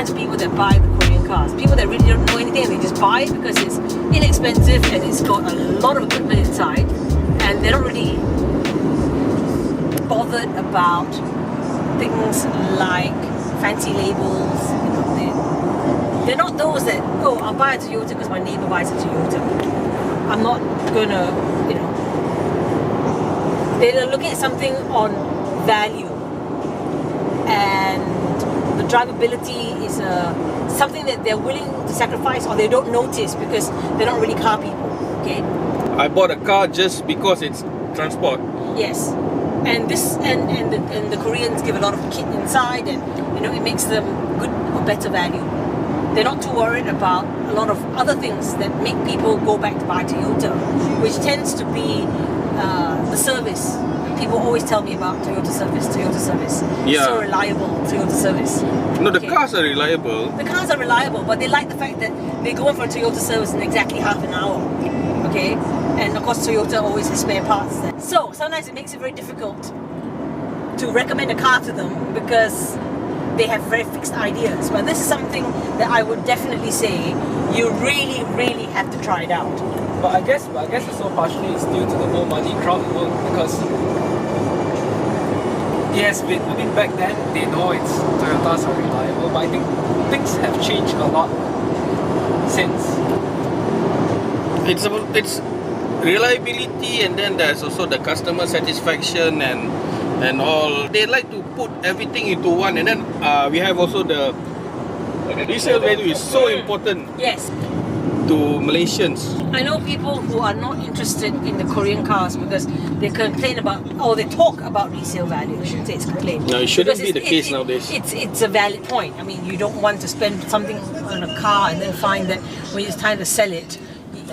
kinds of people that buy the Korean cars. People that really don't know anything and they just buy it because it's inexpensive and it's got a lot of equipment inside, and they're not really bothered about things like fancy labels. They're not those that, oh, I'll buy a Toyota because my neighbor buys a Toyota. I'm not gonna, they're looking at something on value, and the drivability is something that they're willing to sacrifice, or they don't notice because they're not really car people. Okay. I bought a car just because it's transport. Yes, and the Koreans give a lot of kit inside, and it makes them good or better value. They're not too worried about a lot of other things that make people go back to buy Toyota, which tends to be the service. People always tell me about Toyota service. Yeah. So reliable, Toyota service. No, the cars are reliable. The cars are reliable, but they like the fact that they go in for a Toyota service in exactly half an hour. Okay? And of course Toyota always has spare parts there. So sometimes it makes it very difficult to recommend a car to them because they have very fixed ideas. But this is something that I would definitely say you really, really have to try it out. But I guess also partially it's due to the no money crowd because yes, back then they know Toyotas are reliable, but I think things have changed a lot since. It's reliability, and then there's also the customer satisfaction and all. They like to put everything into one, and then we have also the resale value is so important. Yes. To Malaysians. I know people who are not interested in the Korean cars because they complain about, or they talk about resale value. I shouldn't say it's complain. No, it shouldn't be the case nowadays. It's a valid point. I mean, you don't want to spend something on a car and then find that when it's time to sell it,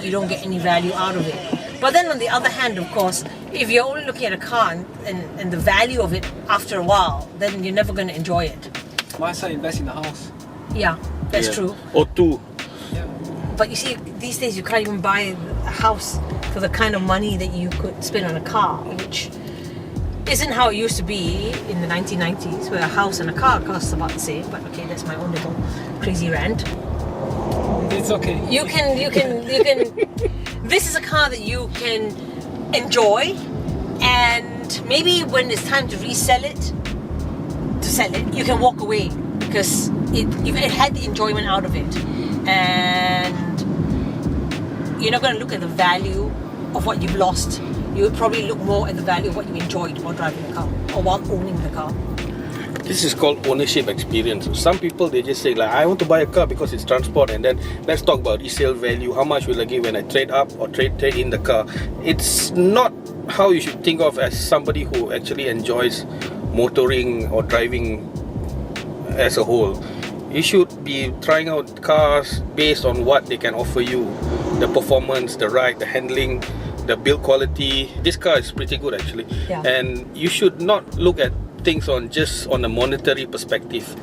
you don't get any value out of it. But then on the other hand, of course, if you're only looking at a car and the value of it after a while, then you're never going to enjoy it. Might as well invest in a house. Yeah, that's true. Or two. Yeah. But you see, these days you can't even buy a house for the kind of money that you could spend on a car, which isn't how it used to be in the 1990s, where a house and a car costs about the same. But okay, that's my own little crazy rant. It's okay. You can. This is a car that you can enjoy, and maybe when it's time to resell it, you can walk away because you've had the enjoyment out of it, and you're not going to look at the value of what you've lost. You would probably look more at the value of what you enjoyed while driving the car or while owning the car. This is called ownership experience. Some people, they just say like, I want to buy a car because it's transport, and then let's talk about resale value. How much will I give when I trade up or trade in the car? It's not how you should think of as somebody who actually enjoys motoring or driving as a whole. You should be trying out cars based on what they can offer you. The performance, the ride, the handling, the build quality. This car is pretty good actually. Yeah. And you should not look at things on a monetary perspective.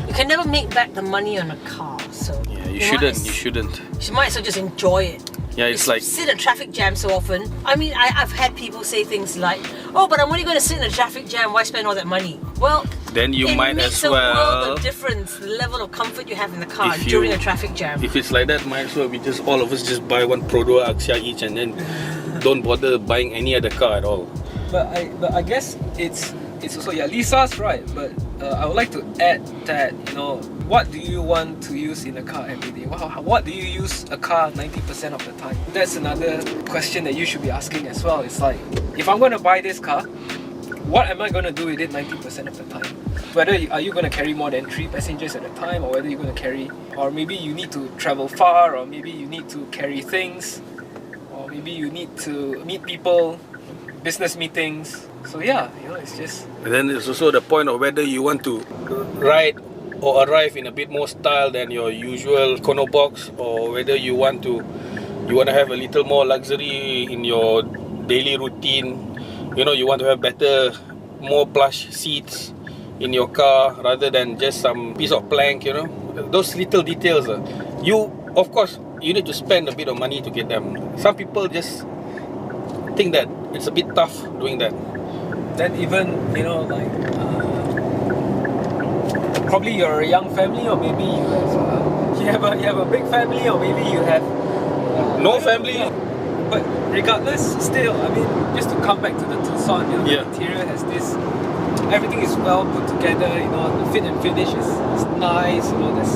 You can never make back the money on a car, so Yeah, you shouldn't. You might as well just enjoy it. Yeah, it's you like sit in a traffic jam so often. I mean, I've had people say things like, "Oh, but I'm only going to sit in a traffic jam. Why spend all that money?" Well, then you might as well. It makes a world of difference. The level of comfort you have in the car during a traffic jam. If it's like that, might as well all of us just buy one Pro Axia each, and then don't bother buying any other car at all. But I guess it's also, yeah, Lisa's right, but I would like to add that, what do you want to use in a car every day? What do you use a car 90% of the time? That's another question that you should be asking as well. It's like, if I'm going to buy this car, what am I going to do with it 90% of the time? Whether are you going to carry more than 3 passengers at a time, or whether you're going to carry, or maybe you need to travel far, or maybe you need to carry things, or maybe you need to meet people, business meetings. So yeah, it's just... And then there's also the point of whether you want to ride or arrive in a bit more style than your usual Kono box, or whether you want to have a little more luxury in your daily routine. You want to have better, more plush seats in your car rather than just some piece of plank. Those little details. Of course, you need to spend a bit of money to get them. Some people just think that it's a bit tough doing that. Then even, probably you're a young family, or maybe you have a big family, or maybe you have No family. But regardless, still, I mean, just to come back to the Tucson, you know, Yeah. the interior has this. Everything is well put together. You know, the fit and finish is nice. You know, there's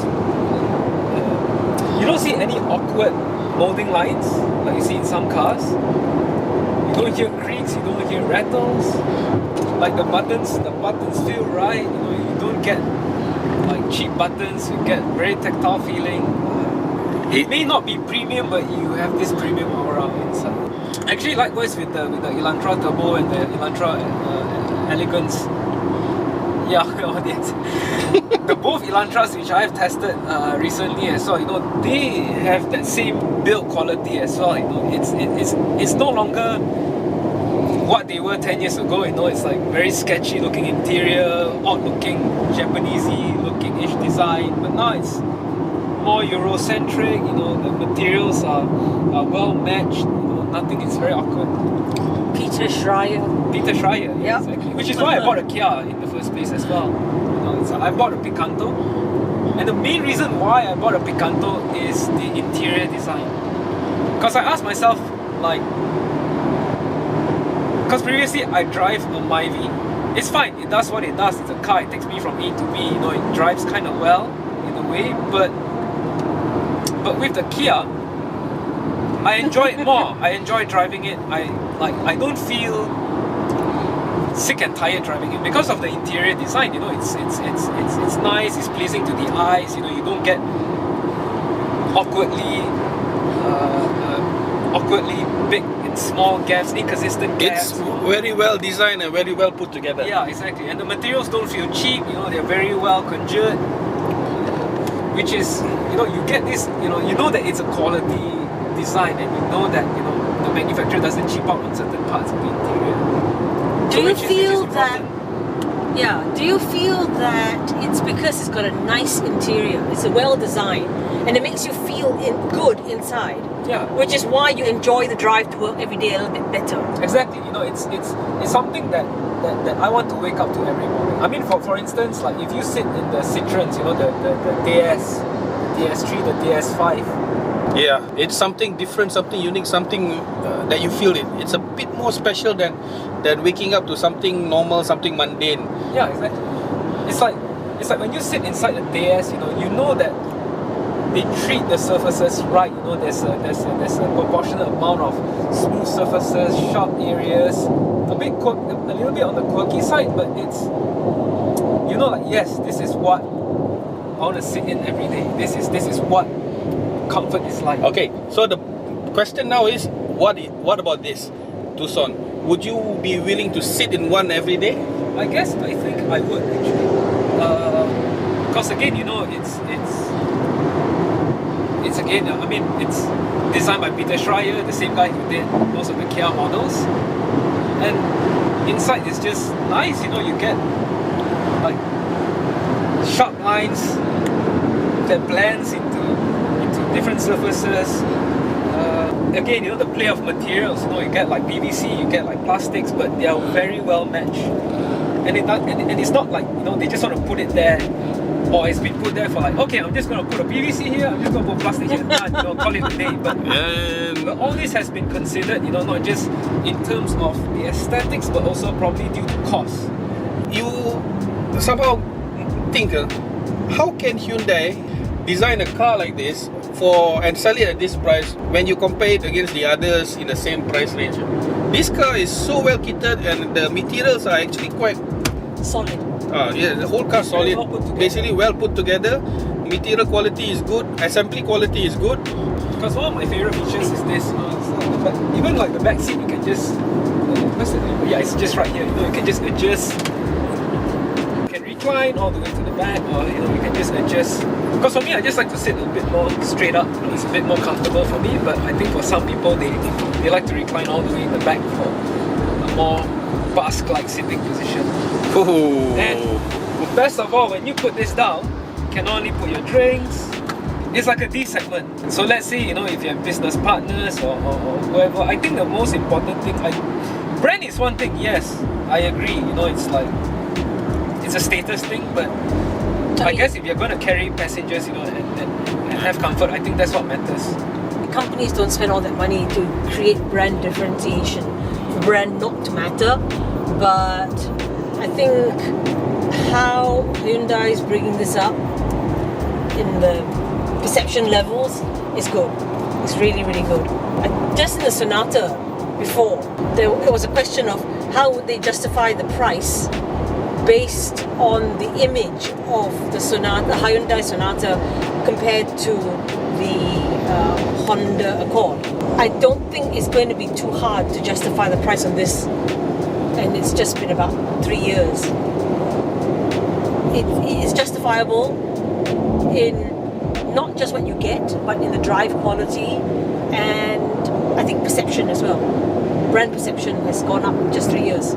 you don't see any awkward molding lines like you see in some cars. You don't hear creaks. You don't hear rattles. Like the buttons feel right. You know, you don't get like cheap buttons. You get very tactile feeling. It may not be premium, but you have this premium aura inside. Actually, likewise with the Elantra Turbo and the Elantra Elegance. Yeah, audience. The both Elantras which I have tested recently as well, you know, they have that same build quality as well. You know, it's no longer what they were 10 years ago. You know, it's like very sketchy looking interior, odd looking Japanesey looking-ish design, but now it's more Eurocentric. You know, the materials are well matched. You know, nothing is very awkward. Peter Schreier. Yeah, exactly. Which is why I bought a Kia in the first place as well. You know, I bought a Picanto, and the main reason why I bought a Picanto is the interior design. Because I asked myself, like, because previously I drive a Myvi. It's fine. It does what it does. It's a car. It takes me from A to B. You know, it drives kind of well in a way, but with the Kia, I enjoy it more. I enjoy driving it. I don't feel sick and tired driving it because of the interior design. You know, it's nice. It's pleasing to the eyes. You know, you don't get awkwardly big and small gaps, inconsistent gaps. It's very well designed and very well put together. Yeah, exactly. And the materials don't feel cheap. You know, they're very well conjured. Which is, you know, you get this. You know that it's a quality design, and you know that, you know, the manufacturer doesn't cheap out on certain parts of the interior. Do you feel that? Yeah. Do you feel that it's because it's got a nice interior? It's a well designed, and it makes you feel good inside. Yeah. Which is why you enjoy the drive to work every day a little bit better. Exactly. You know, it's something that I want to wake up to every morning. I mean, for instance, like if you sit in the Citroens, you know, the DS, the DS3, the DS5. Yeah, it's something different, something unique, something that you feel it. It's a bit more special than waking up to something normal, something mundane. Yeah, exactly. It's like when you sit inside the DS, you know that they treat the surfaces right. You know, there's a proportionate amount of smooth surfaces, sharp areas, a little bit on the quirky side, but it's, you know, like, yes, this is what I want to sit in every day. This is what comfort is like. Okay, so the question now is, what about this Tucson? Would you be willing to sit in one every day? I think I would actually. Because again, you know, it's again, I mean, it's designed by Peter Schreier, the same guy who did most of the Kia models, and inside it's just nice. You know, you get like sharp lines that blends into different surfaces. Again, you know, the play of materials. You know, you get like PVC, you get like plastics, but they are very well matched. And it's not like, you know, they just want to put it there, or it's been put there for like, okay, I'm just going to put a PVC here, I'm just going to put plastic here, done, you know, call it a day. But all this has been considered, you know, not just in terms of the aesthetics, but also probably due to cost. You somehow think, how can Hyundai design a car like this and sell it at this price when you compare it against the others in the same price range? This car is so well kitted, and the materials are actually quite solid. Yeah, the whole car solid, basically well put together. Material quality is good, assembly quality is good. Because one of my favorite features is this, even like the back seat, you can just, it's just right here. You know, you can just adjust. You can recline all the way to the back, or you know, you can just adjust. Because for me, I just like to sit a bit more straight up. It's a bit more comfortable for me. But I think for some people, they like to recline all the way in the back for a more Basque-like sitting position. Ooh. And best of all, when you put this down, you can only put your drinks. It's like a D segment. So let's say, you know, if you have business partners or whoever, I think the most important thing, brand is one thing, yes, I agree. You know, it's like, it's a status thing, but I guess if you're going to carry passengers, and have comfort, I think that's what matters. Companies don't spend all that money to create brand differentiation, for brand not to matter. But I think how Hyundai is bringing this up in the perception levels is good. It's really, really good. Just in the Sonata before, it was a question of how would they justify the price based on the image of the Sonata, the Hyundai Sonata, compared to the Honda Accord. I don't think it's going to be too hard to justify the price on this, and it's just been about 3 years. It is justifiable in not just what you get, but in the drive quality and I think perception as well. Brand perception has gone up in just 3 years.